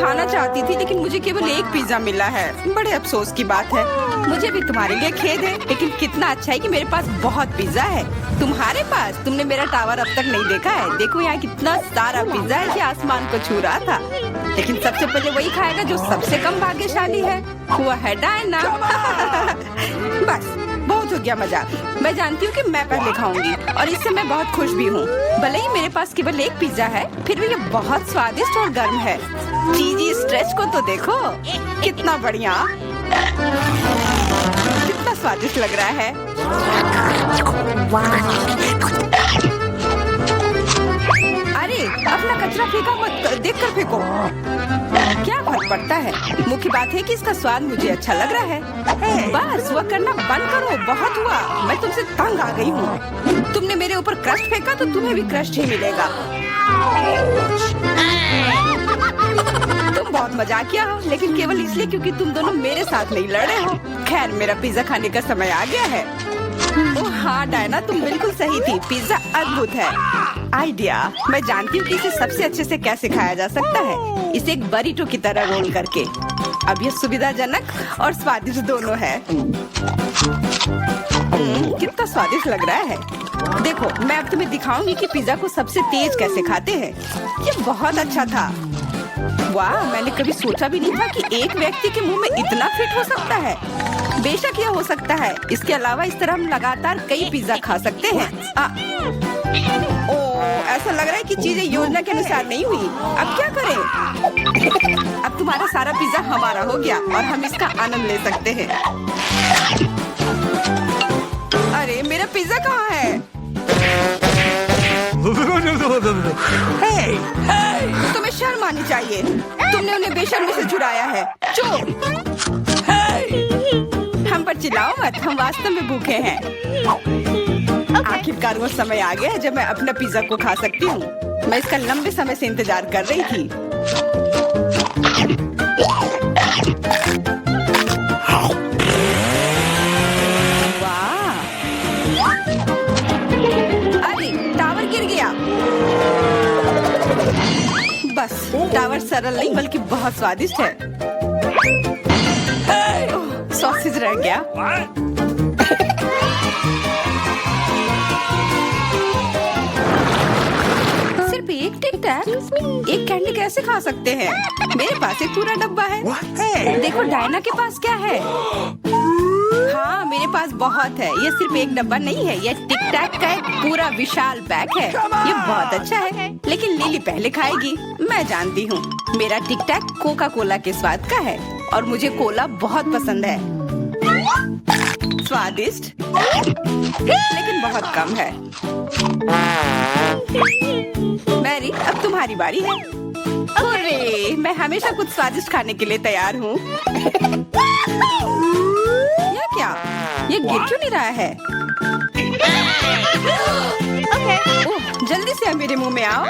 खाना चाहती थी लेकिन मुझे केवल एक पिज्जा मिला है। बड़े अफसोस की बात है। मुझे भी तुम्हारे लिए खेद है, लेकिन कितना अच्छा है कि मेरे पास बहुत पिज्जा है। तुम्हारे पास? तुमने मेरा टावर अब तक नहीं देखा है। देखो यहाँ कितना सारा पिज्जा है कि आसमान को छू रहा था। लेकिन सबसे पहले वही खाएगा जो सबसे कम भाग्यशाली है। वो है डायना। बस बहुत हो गया मजाक। मैं जानती हूँ कि मैं पहले खाऊंगी और इससे मैं बहुत खुश भी हूँ। भले ही मेरे पास केवल एक पिज्जा है, फिर भी ये बहुत स्वादिष्ट और गर्म है। चीजी स्ट्रेच को तो देखो, कितना बढ़िया, कितना स्वादिष्ट लग रहा है। अरे अपना कचरा फेंका मत, देखकर फेंको। क्या फर्क पड़ता है, मुख्य बात है कि इसका स्वाद मुझे अच्छा लग रहा है। बस वह करना बंद करो, बहुत हुआ। मैं तुमसे तंग आ गई हूँ। तुमने मेरे ऊपर क्रस्ट फेंका तो तुम्हें भी क्रस्ट ही मिलेगा। तुम बहुत मजाकिया हो, लेकिन केवल इसलिए क्योंकि तुम दोनों मेरे साथ नहीं लड़े हो। खैर, मेरा पिज्जा खाने का समय आ गया है। ओह हाँ डायना, तुम बिल्कुल सही थी। पिज्जा अद्भुत है। आइडिया, मैं जानती हूँ कि इसे सबसे अच्छे से कैसे खाया जा सकता है। इसे एक बरीटो की तरह रोल करके। अब यह सुविधाजनक और स्वादिष्ट दोनों है। कितना स्वादिष्ट लग रहा है। देखो, मैं अब तुम्हें दिखाऊंगी कि पिज्जा को सबसे तेज कैसे खाते हैं। ये बहुत अच्छा था। वाह, मैंने कभी सोचा भी नहीं था कि एक व्यक्ति के मुंह में इतना फिट हो सकता है। बेशक यह हो सकता है। इसके अलावा इस तरह हम लगातार कई पिज्जा खा सकते हैं। ऐसा लग रहा है कि चीजें योजना के अनुसार नहीं हुई। अब क्या करें? अब तुम्हारा सारा पिज्जा हमारा हो गया और हम इसका आनंद ले सकते हैं। अरे मेरा पिज्जा कहाँ है? तुम्हें शर्म आनी चाहिए। तुमने उन्हें बेशर्मी से चुराया है। चुप! हम पर चिल्लाओ मत, हम वास्तव में भूखे हैं। आखिरकार वो समय आ गया है जब मैं अपना पिज्जा को खा सकती हूँ। मैं इसका लंबे समय से इंतजार कर रही थी। वाह! अरे टावर गिर गया। बस टावर सरल नहीं बल्कि बहुत स्वादिष्ट है। सॉसेज रह गया। सिर्फ एक टिक टैक, एक कैंडी कैसे खा सकते हैं? मेरे पास एक पूरा डब्बा है। देखो डायना के पास क्या है। हाँ, मेरे पास बहुत है। ये सिर्फ एक डब्बा नहीं है, ये टिक टैक का एक पूरा विशाल पैक है। ये बहुत अच्छा है, लेकिन लिली पहले खाएगी। मैं जानती हूँ, मेरा टिक टैक कोका कोला के स्वाद का है और मुझे कोला बहुत पसंद है। स्वादिष्ट, लेकिन बहुत कम है। मैरी, अब तुम्हारी बारी है। अरे, मैं हमेशा कुछ स्वादिष्ट खाने के लिए तैयार हूँ। यह क्या? ये गिर क्यों नहीं रहा है? ओह, जल्दी से मेरे मुंह में आओ।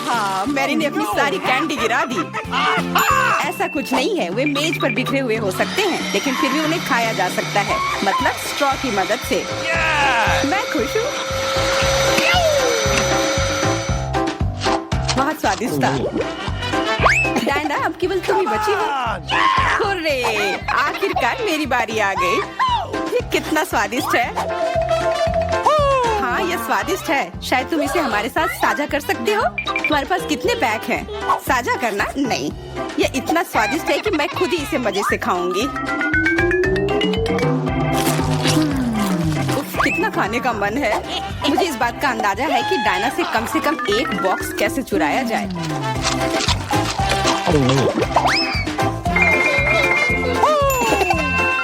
हाँ, मैरी ने अपनी सारी कैंडी गिरा दी। ऐसा कुछ नहीं है, वे मेज पर बिखरे हुए हो सकते हैं, लेकिन फिर भी उन्हें खाया जा सकता है, मतलब स्ट्रॉ की मदद से। मैं खुश हूँ। बहुत स्वादिष्ट था। डायना, अब केवल तुम ही बची हो। हुर्रे! आखिरकार मेरी बारी आ गई। ये कितना स्वादिष्ट है। हाँ, ये स्वादिष्ट है। शायद तुम इसे हमारे साथ साझा कर सकते हो। तुम्हारे पास कितने पैक हैं? साझा करना नहीं। ये इतना स्वादिष्ट है कि मैं खुद ही इसे मजे से खाऊंगी। कितना खाने का मन है। मुझे इस बात का अंदाजा है कि डायना से कम एक बॉक्स कैसे चुराया जाए।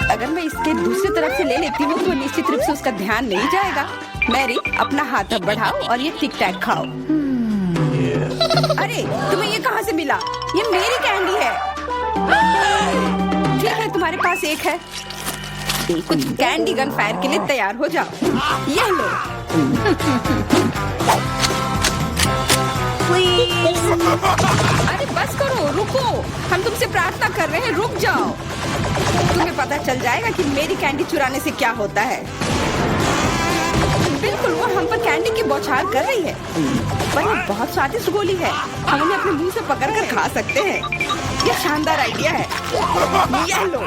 अगर मैं इसके दूसरी तरफ से ले लेती हूँ तो निश्चित रूप से उसका ध्यान नहीं जाएगा। मैरी, अपना हाथ अब बढ़ाओ और ये टिक टैक खाओ। अरे, तुम्हें ये कहाँ से मिला? ये मेरी कैंडी है। ठीक है, तुम्हारे पास एक है। कुछ कैंडी गन फायर के लिए तैयार हो जाओ। ये लो। अरे बस करो, रुको। हम तुमसे प्रार्थना कर रहे हैं, रुक जाओ। तुम्हें पता चल जाएगा कि मेरी कैंडी चुराने से क्या होता है। बिल्कुल वो हम पर कैंडी की बौछार कर रही है, पर ये बहुत स्वादिष्ट गोली है। हम उन्हें अपने मुंह से पकड़कर खा सकते हैं। ये शानदार आइडिया है। ये लो।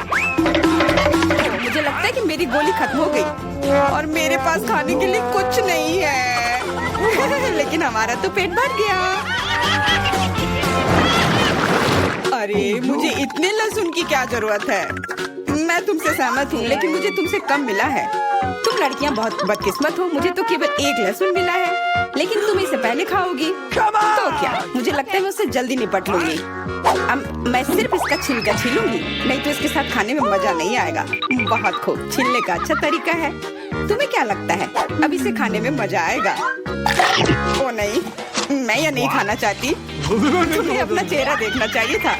मुझे लगता है कि मेरी गोली खत्म हो गई और मेरे पास खाने के लिए कुछ नहीं है। लेकिन हमारा तो पेट भर गया। अरे मुझे इतने लहसुन की क्या जरूरत है? मैं तुमसे सहमत हूँ, लेकिन मुझे तुमसे कम मिला है। तुम लड़कियाँ बहुत बदकिस्मत हो। मुझे तो केवल 1 लहसुन मिला है, लेकिन तुम इसे पहले खाओगी तो क्या? मुझे लगता है मैं उससे जल्दी निपट लूंगी। अब मैं सिर्फ इसका छिलका छीलूंगी, नहीं तो इसके साथ खाने में मजा नहीं आएगा। बहुत खूब, छीलने का अच्छा तरीका है। तुम्हें क्या लगता है अब इसे खाने में मजा आएगा? ओ नहीं, मैं यह नहीं खाना चाहती। तुम्हें अपना चेहरा देखना चाहिए था।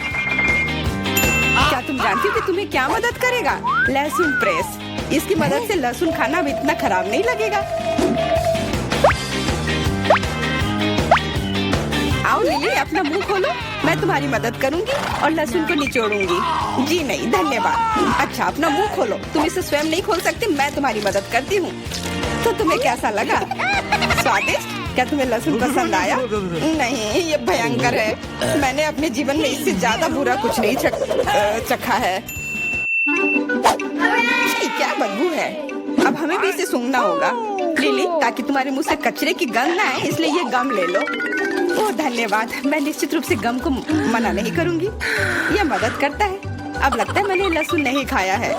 क्या तुम जानती हो कि तुम्हें क्या मदद करेगा? लहसुन प्रेस। इसकी मदद से लहसुन खाना अब इतना खराब नहीं लगेगा। आओ लिली, अपना मुंह खोलो। मैं तुम्हारी मदद करूंगी और लहसुन को निचोड़ूंगी। जी नहीं, धन्यवाद। अच्छा, अपना मुंह खोलो। तुम इसे स्वयं नहीं खोल सकती, मैं तुम्हारी मदद करती हूँ। तो तुम्हें कैसा लगा? स्वादिष्ट? क्या तुम्हें लहसुन पसंद आया? नहीं, ये भयंकर है। मैंने अपने जीवन में इससे ज्यादा बुरा कुछ नहीं चखा है। क्या बदबू है। अब हमें भी इसे सूंघना होगा लिली, ताकि तुम्हारे मुंह से कचरे की गंध ना आए। इसलिए ये गम ले लो। ओह धन्यवाद। मैं निश्चित रूप से गम को मना नहीं करूंगी। यह मदद करता है। अब लगता है मैंने लहसुन नहीं खाया है।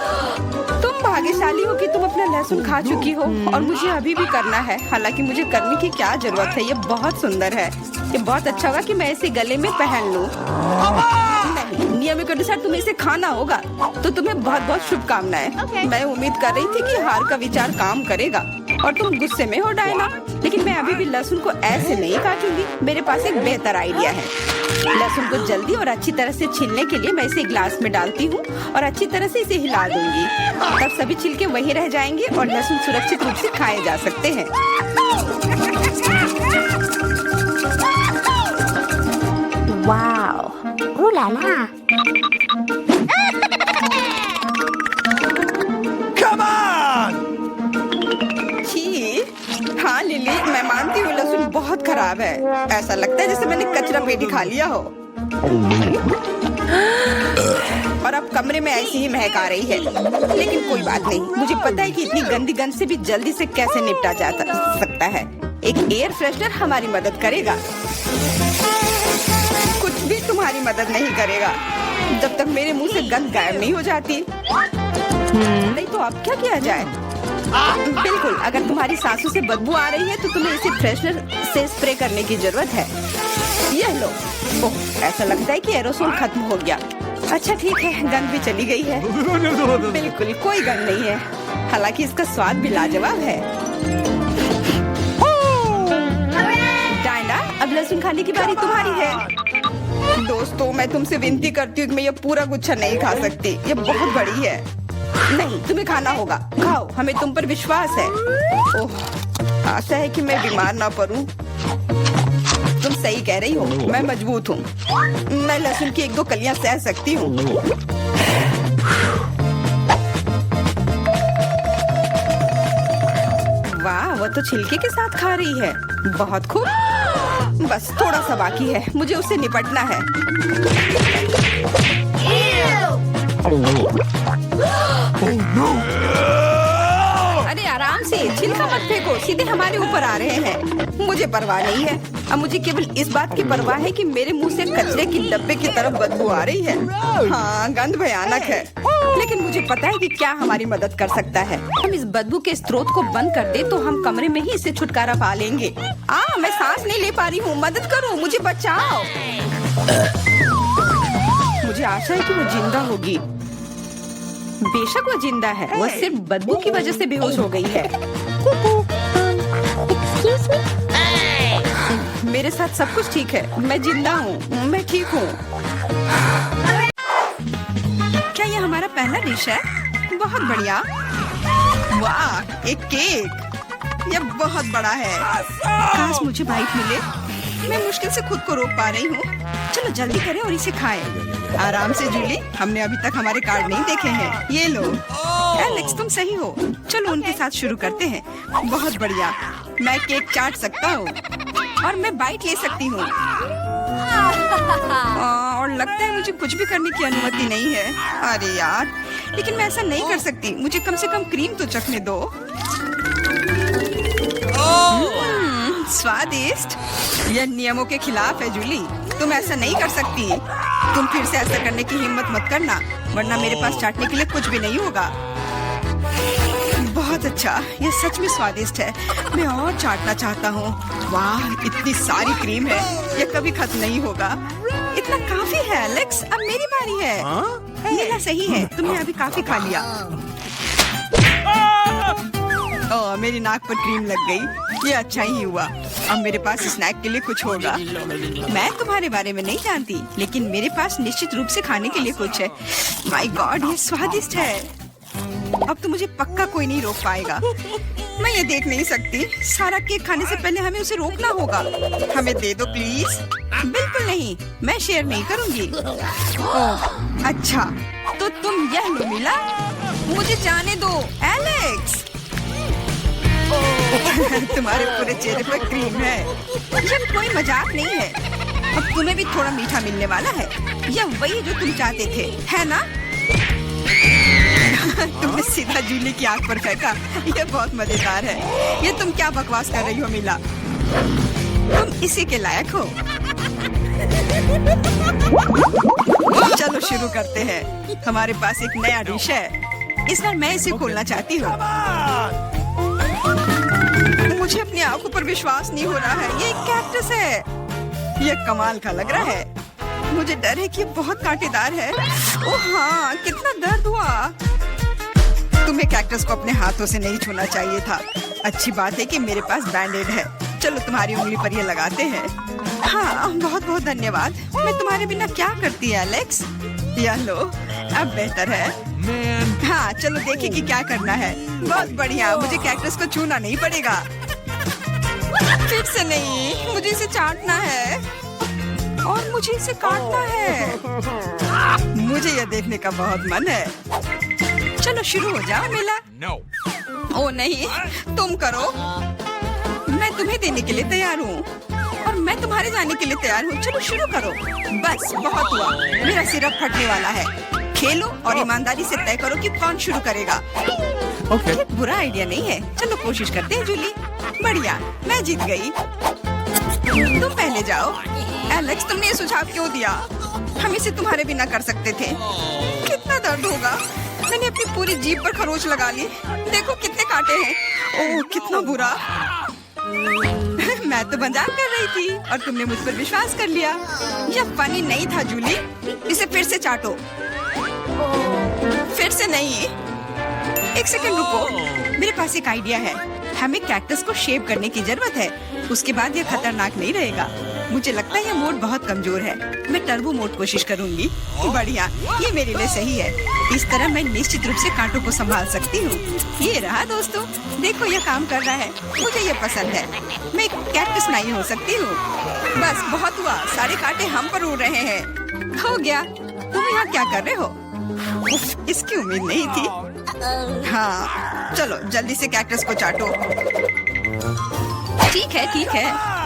तुम भाग्यशाली हो कि तुम अपना लहसुन खा चुकी हो, और मुझे अभी भी करना है। हालांकि मुझे करने की क्या जरूरत है? ये बहुत सुंदर है। ये बहुत अच्छा होगा कि मैं इसे गले में पहन लूं। नहीं, नियम के अनुसार तुम्हें इसे खाना होगा। तो तुम्हें बहुत बहुत शुभकामनाएं। मैं उम्मीद कर रही थी कि हार का विचार काम करेगा और तुम गुस्से में हो डायना, लेकिन मैं अभी भी लहसुन को ऐसे नहीं काटूंगी। मेरे पास एक बेहतर आइडिया है। लहसुन को जल्दी और अच्छी तरह से छीलने के लिए मैं इसे ग्लास में डालती हूँ और अच्छी तरह से इसे हिला दूंगी। तब सभी छिलके वहीं रह जाएंगे और लहसुन सुरक्षित रूप से खाए जा सकते हैं। Wow, ooh la la। Come on! छी, हाँ लिली, मैं मानती हूँ लहसुन बहुत खराब है। ऐसा लगता है जैसे मैंने कचरा पेटी खा लिया हो। और अब कमरे में ऐसी ही महक आ रही है। लेकिन कोई बात नहीं, मुझे पता है कि इतनी गंदी गंध से भी जल्दी से कैसे निपटा जा सकता है। एक एयर फ्रेशनर हमारी मदद करेगा। कुछ भी तुम्हारी मदद नहीं करेगा जब तक मेरे मुंह से गंध गायब नहीं हो जाती। नहीं तो अब क्या किया जाए? बिल्कुल, अगर तुम्हारी सांसों से बदबू आ रही है तो तुम्हें इसे फ्रेशनर से स्प्रे करने की जरूरत है। यह लो। ओह, ऐसा लगता है कि एरोसोल खत्म हो गया। अच्छा ठीक है, गंध भी चली गई है। बिल्कुल कोई गंध नहीं है। हालांकि इसका स्वाद भी लाजवाब है। डायना, अब लहसुन खाने की बारी तुम्हारी है। दोस्तों, मैं तुमसे विनती करती हूँ कि मैं ये पूरा गुच्छा नहीं खा सकती। ये बहुत बड़ी है। नहीं, तुम्हें खाना होगा। खाओ, हमें तुम पर विश्वास है। ओह, आशा है कि मैं बीमार ना पड़ूं। तुम सही कह रही हो, मैं मजबूत हूँ। मैं लहसुन की 1-2 कलियां सह सकती हूँ। वाह, वो तो छिलके के साथ खा रही है। बहुत खूब। बस थोड़ा सा बाकी है, मुझे उससे निपटना है। अरे आराम से, छिलका मत फेंको, सीधे हमारे ऊपर आ रहे हैं। मुझे परवाह नहीं है। अब मुझे केवल इस बात की परवाह है कि मेरे मुंह से कचरे की डब्बे की तरफ बदबू आ रही है। हाँ, गंध भयानक है, लेकिन मुझे पता है कि क्या हमारी मदद कर सकता है। हम इस बदबू के स्रोत को बंद कर दे तो हम कमरे में ही इससे छुटकारा पा लेंगे। मैं सांस नहीं ले पा रही हूँ, मदद करो, मुझे बचाओ। मुझे आशा है कि वो जिंदा होगी। बेशक वो जिंदा है, वो सिर्फ बदबू की वजह से बेहोश हो गई है। मेरे साथ सब कुछ ठीक है, मैं जिंदा हूँ, मैं ठीक हूँ। क्या ये हमारा पहला डिश है? बहुत बढ़िया। वाह, एक केक। यह बहुत बड़ा है। काश मुझे बाइट मिले। मैं मुश्किल से खुद को रोक पा रही हूँ। चलो जल्दी करें और इसे खाएं। आराम से जूली, हमने अभी तक हमारे कार्ड नहीं देखे हैं। ये लो। एलेक्स, तुम सही हो। चलो उनके साथ शुरू करते हैं। बहुत बढ़िया। मैं केक चाट सकता हूँ और मैं बाइट ले सकती हूँ। और लगता है मुझे कुछ भी करने की अनुमति नहीं है। अरे यार, लेकिन मैं ऐसा नहीं कर सकती। मुझे कम से कम क्रीम तो चखने दो। स्वादिष्ट। यह नियमों के खिलाफ है जूली, तुम ऐसा नहीं कर सकती। तुम फिर से ऐसा करने की हिम्मत मत करना, वरना मेरे पास चाटने के लिए कुछ भी नहीं होगा। बहुत अच्छा, यह सच में स्वादिष्ट है। मैं और चाटना चाहता हूँ। वाह, इतनी सारी क्रीम है, यह कभी खत्म नहीं होगा। इतना काफी है एलेक्स, अब मेरी बारी है। मेरा सही है, तुमने अभी काफी खा लिया। ओह, मेरी नाक पर क्रीम लग गई। ये अच्छा ही हुआ। अब मेरे पास स्नैक के लिए कुछ होगा। मैं तुम्हारे बारे में नहीं जानती, लेकिन मेरे पास निश्चित रूप से खाने के लिए कुछ है। माय गॉड, ये स्वादिष्ट है। अब तो मुझे पक्का कोई नहीं रोक पाएगा। मैं ये देख नहीं सकती। सारा केक खाने से पहले हमें उसे रोकना होगा। हमें दे दो प्लीज। बिल्कुल नहीं, मैं शेयर नहीं करूंगी। ओह, अच्छा, तो तुम यह लो मिला। मुझे जाने दो एलेक्स। तुम्हारे पूरे चेहरे पर क्रीम है। यह कोई मजाक नहीं है। अब तुम्हें भी थोड़ा मीठा मिलने वाला है। यह वही जो तुम चाहते थे, है ना? तुमने सीधा जूली की आंख पर फेंका। यह बहुत मजेदार है। ये तुम क्या बकवास कर रही हो मिला? तुम इसी के लायक हो। चलो शुरू करते हैं। हमारे पास एक नया डिश है। इस बार मैं इसे खोलना चाहती हूँ। मुझे अपनी आंखों पर विश्वास नहीं हो रहा है। ये एक कैक्टस है। यह कमाल का लग रहा है। मुझे डर है कि ये बहुत कांटेदार है। ओह हाँ, कितना दर्द हुआ। तुम्हें कैक्टस को अपने हाथों से नहीं छूना चाहिए था। अच्छी बात है कि मेरे पास बैंडेड है। चलो तुम्हारी उंगली पर ये लगाते हैं। हाँ, बहुत बहुत धन्यवाद। मैं तुम्हारे बिना क्या करती है एलेक्स? यह लो, अब बेहतर है। हाँ, चलो देखें कि क्या करना है। बहुत बढ़िया, मुझे कैक्टस को छूना नहीं पड़ेगा। फिर से नहीं, मुझे इसे चाटना है और मुझे इसे काटना है। मुझे यह देखने का बहुत मन है। चलो शुरू हो जाओ मिला। ओ नहीं, तुम करो। मैं तुम्हें देने के लिए तैयार हूँ और मैं तुम्हारे जाने के लिए तैयार हूँ। चलो शुरू करो। बस बहुत हुआ, मेरा सिर फटने वाला है। खेलो और ईमानदारी से तय करो कि कौन शुरू करेगा। Okay. ये बुरा आइडिया नहीं है। चलो कोशिश करते हैं जूली। बढ़िया, मैं जीत गई। तुम पहले जाओ। एलेक्स, तुमने ये सुझाव क्यों दिया? हम इसे तुम्हारे बिना कर सकते थे। कितना दर्द होगा। मैंने अपनी पूरी जीभ पर खरोच लगा ली। देखो कितने कांटे हैं। ओह, कितना बुरा। मैं तो मजाक कर रही थी और तुमने मुझ पर विश्वास कर लिया। यह फनी नहीं था जूली। इसे फिर से चाटो। फिर से नहीं। एक सेकंड रुको, मेरे पास एक आइडिया है। हमें कैक्टस को शेव करने की जरूरत है। उसके बाद यह खतरनाक नहीं रहेगा। मुझे लगता है यह मोड बहुत कमजोर है। मैं टर्बो मोड कोशिश करूंगी। बढ़िया, ये मेरे लिए सही है। इस तरह मैं निश्चित रूप से कांटों को संभाल सकती हूँ। ये रहा दोस्तों, देखो यह काम कर रहा है। मुझे यह पसंद है। मैं एक कैक्टस नहीं हो सकती हूँ। बस बहुत हुआ, सारे कांटे हम पर उड़ रहे हैं। हो गया। तुम यहाँ क्या कर रहे हो? उफ, इसकी उम्मीद नहीं थी। हाँ, चलो जल्दी से कैक्टस को चाटो। ठीक है,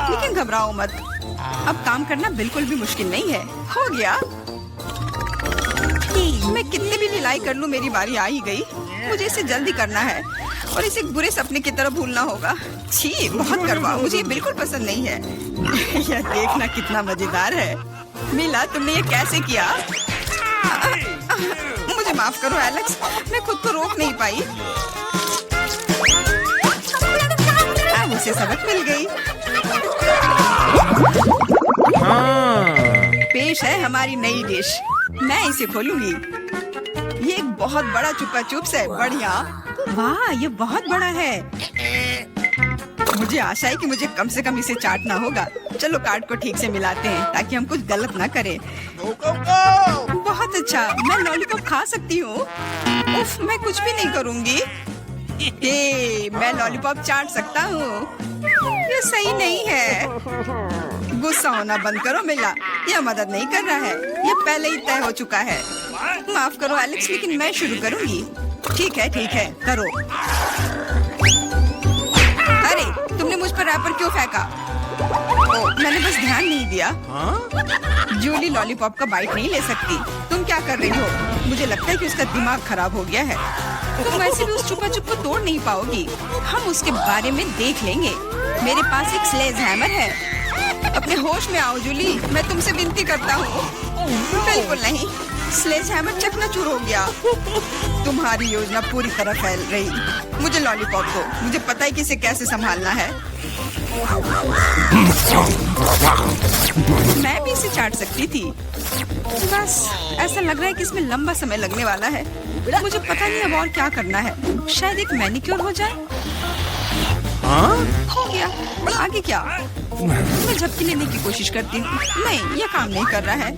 लेकिन घबराओ मत। अब काम करना बिल्कुल भी मुश्किल नहीं है। हो गया। मैं कितने भी ढिलाई कर लूं, मेरी बारी आ ही गई। मुझे इसे जल्दी करना है और इसे एक बुरे सपने की तरह भूलना होगा। छी, बहुत कड़वा, मुझे ये बिल्कुल पसंद नहीं है। यह देखना कितना मजेदार है। मिला, तुमने ये कैसे किया? मुझे माफ करो एलेक्स, मैं खुद को रोक नहीं पाई। अब उसे सबक मिल गई। पेश है हमारी नई डिश। मैं इसे खोलूंगी। ये एक बहुत बड़ा चुपा चुप्स है। बढ़िया। वाह, ये बहुत बड़ा है। मुझे आशा है कि मुझे कम से कम इसे चाटना होगा। चलो कार्ड को ठीक से मिलाते हैं ताकि हम कुछ गलत ना करें। बहुत अच्छा, मैं लॉलीपॉप खा सकती हूँ। उफ, मैं कुछ भी नहीं करूँगी। मैं लॉलीपॉप चाट सकता हूँ। ये सही नहीं है। गुस्सा होना बंद करो मिला, यह मदद नहीं कर रहा है। यह पहले ही तय हो चुका है। माफ करो एलेक्स, लेकिन मैं शुरू करूँगी। ठीक है, करो। अरे, तुमने मुझ पर रैपर क्यों फेंका? ओ, मैंने बस ध्यान नहीं दिया। जूली लॉलीपॉप का बाइट नहीं ले सकती। तुम क्या कर रही हो? मुझे लगता है कि उसका दिमाग खराब हो गया है। तुम वैसे भी उस चुपा चुप को तोड़ नहीं पाओगी। हम उसके बारे में देख लेंगे। मेरे पास एक स्लेज हैमर है। अपने होश में आओ जूली, मैं तुमसे विनती करता हूँ। बिल्कुल नहीं, स्लेज हैमर चकनाचूर हो गया। तुम्हारी योजना पूरी तरह फैल रही। मुझे लॉलीपॉप दो, मुझे पता है कि इसे कैसे संभालना है। मैं भी इसे चाट सकती थी। बस ऐसा लग रहा है कि इसमें लंबा समय लगने वाला है। मुझे पता नहीं अब और क्या करना है। शायद एक मैनिक्योर हो जाए। हो गया। आगे क्या? मैं झपकी लेने की कोशिश करती हूँ। नहीं, ये काम नहीं कर रहा है।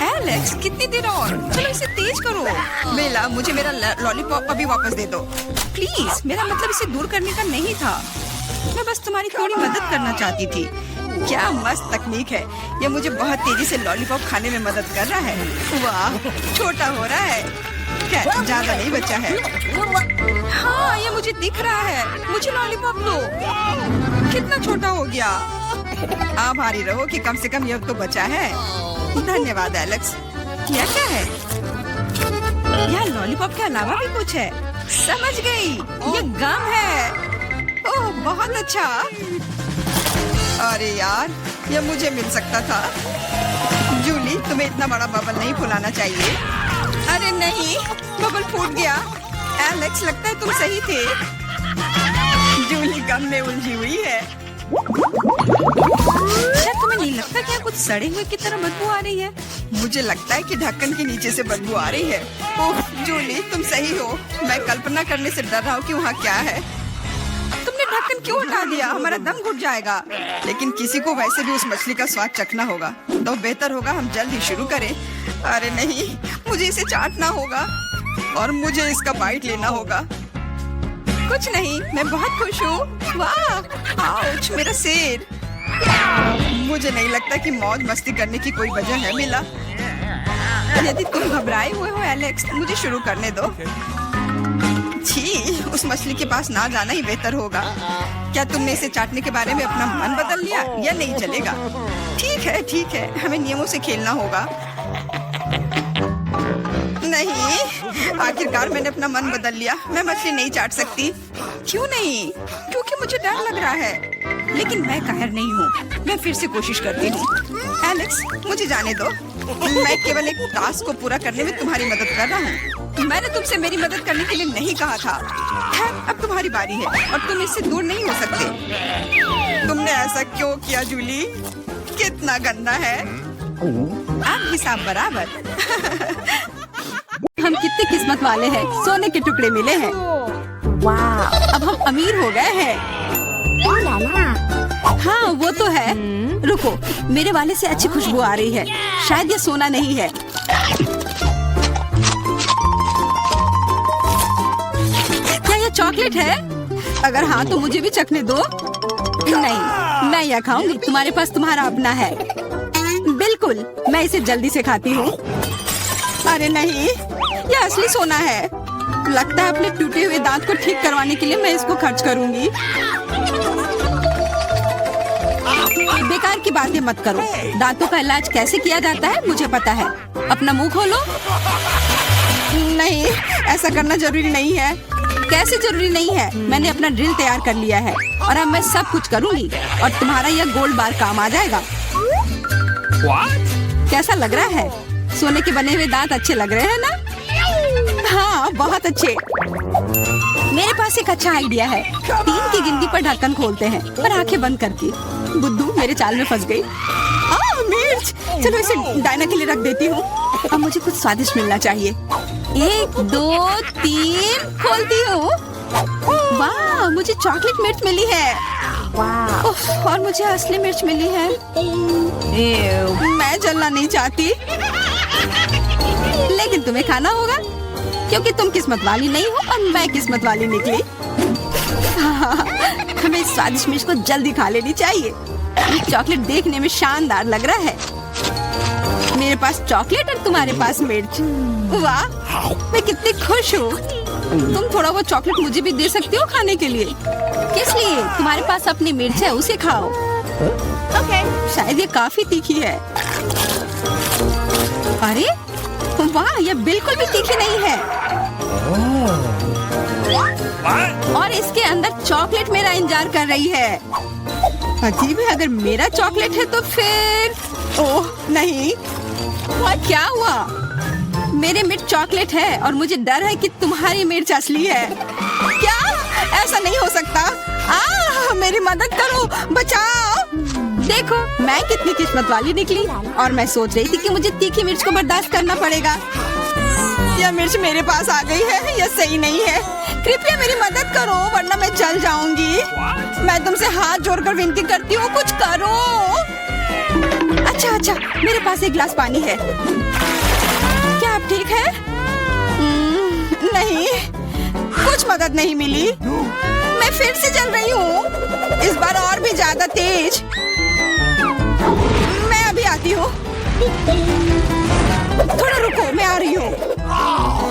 एलेक्स, कितनी देर और? चलो इसे तेज करो। बेला, मुझे मेरा लॉलीपॉप अभी वापस दे दो प्लीज। मेरा मतलब इसे दूर करने का नहीं था। मैं बस तुम्हारी थोड़ी मदद करना चाहती थी। क्या मस्त तकनीक है। ये मुझे बहुत तेजी से लॉलीपॉप खाने में मदद कर रहा है। वाह, छोटा हो रहा है। क्या ज्यादा नहीं बचा है? हाँ, ये मुझे दिख रहा है। मुझे लॉलीपॉप दो। कितना छोटा हो गया। आभारी रहो कि कम से कम ये तो बचा है। धन्यवाद एलेक्स। यह क्या है? यहाँ लॉलीपॉप के अलावा भी कुछ है। समझ गई, ये गम है। ओह, बहुत अच्छा। अरे यार, ये मुझे मिल सकता था। जूली, तुम्हें इतना बड़ा बबल नहीं फुलाना चाहिए। अरे नहीं, बबल फूट गया। एलेक्स, लगता है तुम सही थे। जूली गम में उलझी हुई है। शायद तुम्हें नहीं लगता क्या कुछ सड़े हुए की तरह बदबू आ रही है? मुझे लगता है कि ढक्कन के नीचे से बदबू आ रही है। ओह जूली, तुम सही हो। मैं कल्पना करने से डर रहा हूँ कि वहाँ क्या है। तुमने ढक्कन क्यों हटा दिया? हमारा दम घुट जाएगा। लेकिन किसी को वैसे भी उस मछली का स्वाद चखना होगा, तो बेहतर होगा हम जल्द ही शुरू करें। अरे नहीं, मुझे इसे चाटना होगा और मुझे इसका बाइट लेना होगा। कुछ नहीं, मैं बहुत खुश हूँ। वाह, आउच, मेरा सिर। मुझे नहीं लगता कि मौज मस्ती करने की कोई वजह है मिला। यदि तुम घबराए हुए हो एलेक्स, मुझे शुरू करने दो। छी, उस मछली के पास ना जाना ही बेहतर होगा। क्या तुमने इसे चाटने के बारे में अपना मन बदल लिया? या नहीं चलेगा? ठीक है, हमें नियमों से खेलना होगा। नहीं, आखिरकार मैंने अपना मन बदल लिया। मैं मछली नहीं चाट सकती। क्यों नहीं? क्योंकि मुझे डर लग रहा है। लेकिन मैं कायर नहीं हूँ। मैं फिर से कोशिश करती हूँ। एलेक्स, मुझे जाने दो। मैं केवल एक टास्क को पूरा करने में तुम्हारी मदद कर रहा हूँ। मैंने तुमसे मेरी मदद करने के लिए नहीं कहा था। खैर, अब तुम्हारी बारी है और तुम इससे दूर नहीं हो सकते। तुमने ऐसा क्यों किया जूली? कितना गंदा है। अब हिसाब बराबर। हम कितने किस्मत वाले हैं, सोने के टुकड़े मिले हैं। वाह, अब हम अमीर हो गए हैं। हाँ, वो तो है। रुको, मेरे वाले से अच्छी खुशबू आ रही है। शायद ये सोना नहीं है। क्या ये चॉकलेट है? अगर हाँ तो मुझे भी चखने दो। नहीं, मैं यह खाऊंगी। तुम्हारे पास तुम्हारा अपना है। बिल्कुल, मैं इसे जल्दी से खाती हूँ। अरे नहीं, यह असली सोना है। लगता है अपने टूटे हुए दांत को ठीक करवाने के लिए मैं इसको खर्च करूंगी। बेकार की बातें मत करो। दांतों का इलाज कैसे किया जाता है मुझे पता है। अपना मुंह खोलो। नहीं, ऐसा करना जरूरी नहीं है। कैसे जरूरी नहीं है? मैंने अपना ड्रिल तैयार कर लिया है और अब मैं सब कुछ करूंगी और तुम्हारा यह गोल्ड बार काम आ जाएगा। कैसा लग रहा है? सोने के बने हुए दांत अच्छे लग रहे हैं ना? हाँ, बहुत अच्छे। मेरे पास एक अच्छा आइडिया है। 3 की गिनती पर ढक्कन खोलते हैं पर आंखें बंद करके। बुद्धू मेरे चाल में फंस गई। मिर्च। चलो इसे डायना के लिए रख देती हूँ। अब मुझे कुछ स्वादिष्ट मिलना चाहिए। 1 2 3 खोलती हूँ। वाह, मुझे चॉकलेट मिर्च मिली है। वाह, और मुझे असली मिर्च मिली है। मैं जलना नहीं चाहती, लेकिन तुम्हें खाना होगा क्योंकि तुम किस्मत वाली नहीं हो और मैं किस्मत वाली निकली। हमें इस स्वादिष्ट मिर्च को जल्दी खा लेनी चाहिए। ये चॉकलेट देखने में शानदार लग रहा है। मेरे पास चॉकलेट और तुम्हारे पास मिर्च। वाह, मैं कितनी खुश हूँ। तुम थोड़ा वो चॉकलेट मुझे भी दे सकती हो खाने के लिए? किस लिए? तुम्हारे पास अपनी मिर्च है, उसे खाओ। शायद ये काफी तीखी है। अरे वाह, ये बिल्कुल भी तीखी नहीं है। और इसके अंदर चॉकलेट मेरा इंतजार कर रही है। अजीब है, अगर मेरा चॉकलेट है तो फिर ओह नहीं, क्या हुआ? मेरे मिर्च चॉकलेट है और मुझे डर है कि तुम्हारी मिर्च असली है। क्या? ऐसा नहीं हो सकता। मेरी मदद करो, बचाओ। देखो मैं कितनी किस्मत वाली निकली, और मैं सोच रही थी कि मुझे तीखी मिर्च को बर्दाश्त करना पड़ेगा। यह मिर्च मेरे पास आ गई है, यह सही नहीं है। कृपया मेरी मदद करो वरना मैं जल जाऊंगी। मैं तुमसे हाथ जोड़कर विनती करती हूँ, कुछ करो। अच्छा, मेरे पास एक गिलास पानी है। क्या आप ठीक है? नहीं, कुछ मदद नहीं मिली। मैं फिर से जल रही हूँ, इस बार और भी ज्यादा तेज। मैं अभी आती हूँ। थोड़ा रुको, मैं आ रही हूँ।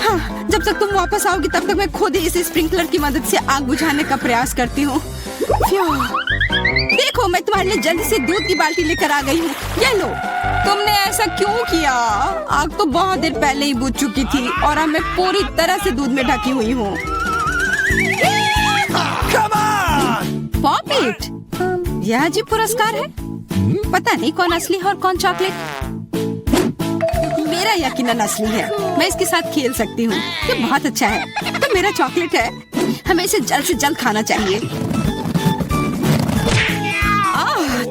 हाँ, जब तक तुम वापस आओगी तब तक मैं खुद ही इस स्प्रिंकलर की मदद से आग बुझाने का प्रयास करती हूँ। देखो मैं तुम्हारे लिए जल्दी से दूध की बाल्टी लेकर आ गई हूँ। ये लो। तुमने ऐसा क्यों किया? आग तो बहुत देर पहले ही बुझ चुकी थी और अब मैं पूरी तरह से दूध में ढकी हुई हूँ। पॉपिट, यह अजीब पुरस्कार है। पता नहीं कौन असली है और कौन चॉकलेट। मेरा यकीनन असली है, मैं इसके साथ खेल सकती हूँ। ये बहुत अच्छा है। तो मेरा चॉकलेट है, हमें इसे जल्द से जल्द खाना चाहिए।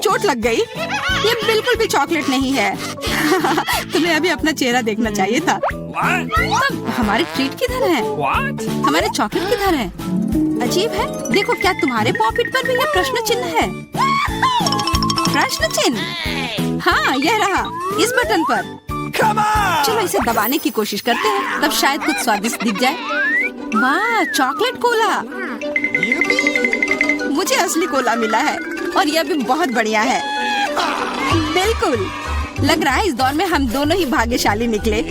चोट लग गई। ये बिल्कुल भी चॉकलेट नहीं है। तुम्हें अभी अपना चेहरा देखना चाहिए था। तब हमारे ट्रीट किधर है? हमारे चॉकलेट किधर है? अजीब है। देखो क्या तुम्हारे पॉकेट पर भी यह प्रश्न चिन्ह है? प्रश्न चिन्ह? हाँ, यह रहा इस बटन पर। चलो इसे दबाने की कोशिश करते हैं, तब शायद कुछ स्वादिष्ट दिख जाए। वाह, चॉकलेट कोला। मुझे असली कोला मिला है और यह भी बहुत बढ़िया है। बिल्कुल, लग रहा है इस दौर में हम दोनों ही भाग्यशाली निकले।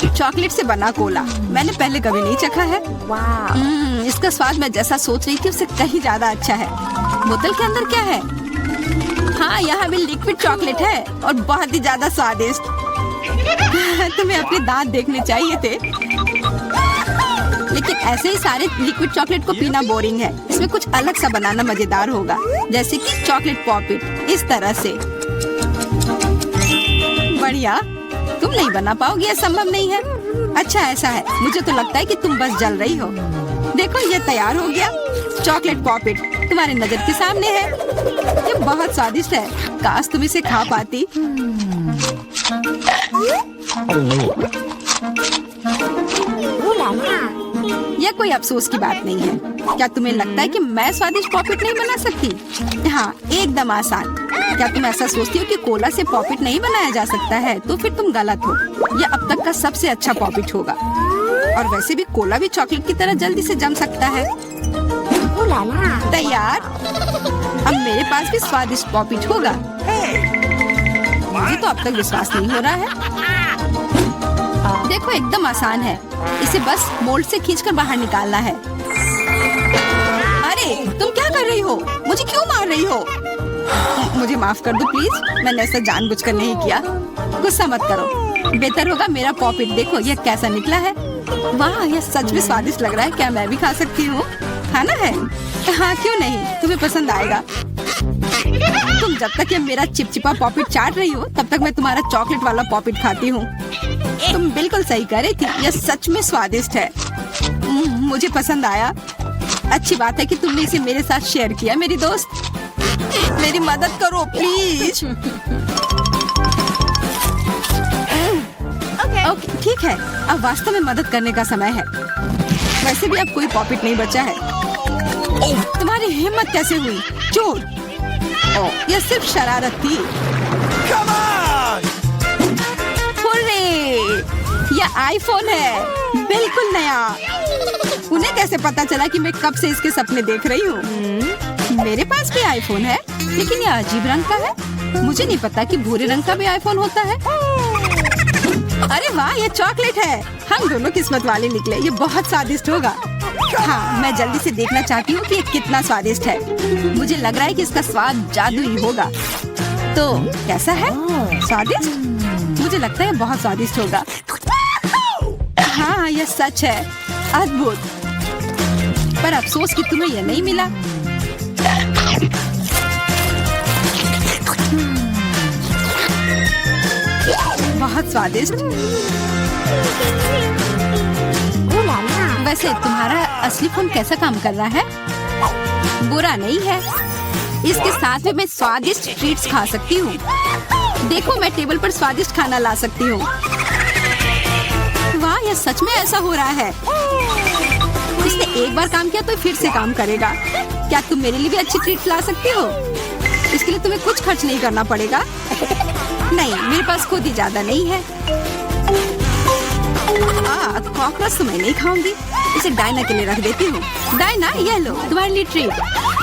चॉकलेट से बना कोला मैंने पहले कभी नहीं चखा है। इसका स्वाद मैं जैसा सोच रही थी उससे कहीं ज्यादा अच्छा है। बोतल के अंदर क्या है? हाँ, यहाँ भी लिक्विड चॉकलेट है और बहुत ही ज्यादा स्वादिष्ट। तुम्हें अपने दांत देखने चाहिए थे। लेकिन ऐसे ही सारे लिक्विड चॉकलेट को पीना बोरिंग है। इसमें कुछ अलग सा बनाना मजेदार होगा, जैसे कि चॉकलेट पॉपिट इस तरह से। बढ़िया। तुम नहीं बना पाओगी, यह संभव नहीं है। अच्छा ऐसा है, मुझे तो लगता है कि तुम बस जल रही हो। देखो ये तैयार हो गया। चॉकलेट पॉपिट तुम्हारी नजर के सामने है। ये बहुत स्वादिष्ट है, काश तुम इसे खा पाती। यह कोई अफसोस की बात नहीं है। क्या तुम्हें लगता है कि मैं स्वादिष्ट पॉपिट नहीं बना सकती? हाँ, एकदम आसान। क्या तुम ऐसा सोचती हो कि कोला से पॉपिट नहीं बनाया जा सकता है? तो फिर तुम गलत हो। यह अब तक का सबसे अच्छा पॉपिट होगा। और वैसे भी कोला भी चॉकलेट की तरह जल्दी से जम सकता है। तैयार? अब मेरे पास भी स्वादिष्ट पॉपिट होगा। मुझे तो अब तक विश्वास नहीं हो रहा है। देखो एकदम आसान है, इसे बस मोल्ड से खींचकर बाहर निकालना है। अरे तुम क्या कर रही हो? मुझे क्यों मार रही हो? मुझे माफ कर दो प्लीज, मैंने ऐसा जानबूझकर नहीं किया। गुस्सा मत करो। बेहतर होगा मेरा पॉपिट देखो यह कैसा निकला है। वाह, यह सच में स्वादिष्ट लग रहा है। क्या मैं भी खा सकती हूँ? खाना है? हाँ क्यों नहीं, तुम्हें पसंद आएगा। तुम जब तक ये मेरा चिपचिपा पॉपिट चाट रही हो तब तक मैं तुम्हारा चॉकलेट वाला पॉपिट खाती हूँ। तुम बिल्कुल सही कह रही थी, यह सच में स्वादिष्ट है। मुझे पसंद आया। अच्छी बात है कि तुमने इसे मेरे साथ शेयर किया मेरी दोस्त। मेरी मदद करो प्लीज। ओके ठीक है, अब वास्तव में मदद करने का समय है। वैसे भी अब कोई पॉपिट नहीं बचा है। तुम्हारी हिम्मत कैसे हुई? चोर! यह सिर्फ शरारत थी। हुर्रे! यह आईफोन है, बिल्कुल नया। उन्हें कैसे पता चला कि मैं कब से इसके सपने देख रही हूँ? मेरे पास भी आईफोन है, लेकिन यह अजीब रंग का है। मुझे नहीं पता कि भूरे रंग का भी आईफोन होता है। अरे वाह, ये चॉकलेट है। हम दोनों किस्मत वाले निकले। ये बहुत स्वादिष्ट होगा। हाँ, मैं जल्दी से देखना चाहती हूँ कि ये कितना स्वादिष्ट है। मुझे लग रहा है कि इसका स्वाद जादुई होगा। तो कैसा है? स्वादिष्ट? मुझे लगता है बहुत स्वादिष्ट होगा। हाँ, यह सच है। अद्भुत। पर अफसोस कि तुम्हें यह नहीं मिला। बहुत स्वादिष्ट। वैसे तुम्हारा असली फोन कैसा काम कर रहा है? बुरा नहीं है। इसके साथ में मैं स्वादिष्ट ट्रीट्स खा सकती हूँ। देखो, मैं टेबल पर स्वादिष्ट खाना ला सकती हूँ। वाह, यह सच में ऐसा हो रहा है। इसने एक बार काम किया तो फिर से काम करेगा। क्या तुम मेरे लिए भी अच्छी ट्रीट ला सकती हो? इसके लिए तुम्हें कुछ खर्च नहीं करना पड़ेगा। नहीं, मेरे पास खुद ही ज्यादा नहीं है। कॉकरोच तो मैं नहीं खाऊंगी। इसे डायना के लिए रख देती हूँ। डायना, ये लो तुम्हारे लिए ट्रीट।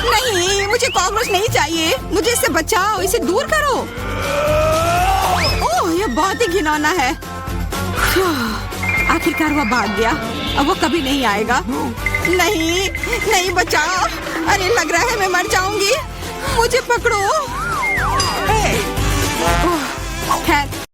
नहीं, मुझे कॉकरोच नहीं चाहिए। मुझे इससे बचाओ, इसे दूर करो। ओह, ये बहुत ही घिनौना है। आखिरकार वह भाग गया। अब वो कभी नहीं आएगा। नहीं, नहीं, बचाओ। अरे, लग रहा है मैं मर जाऊंगी। मुझे पकड़ो। खैर,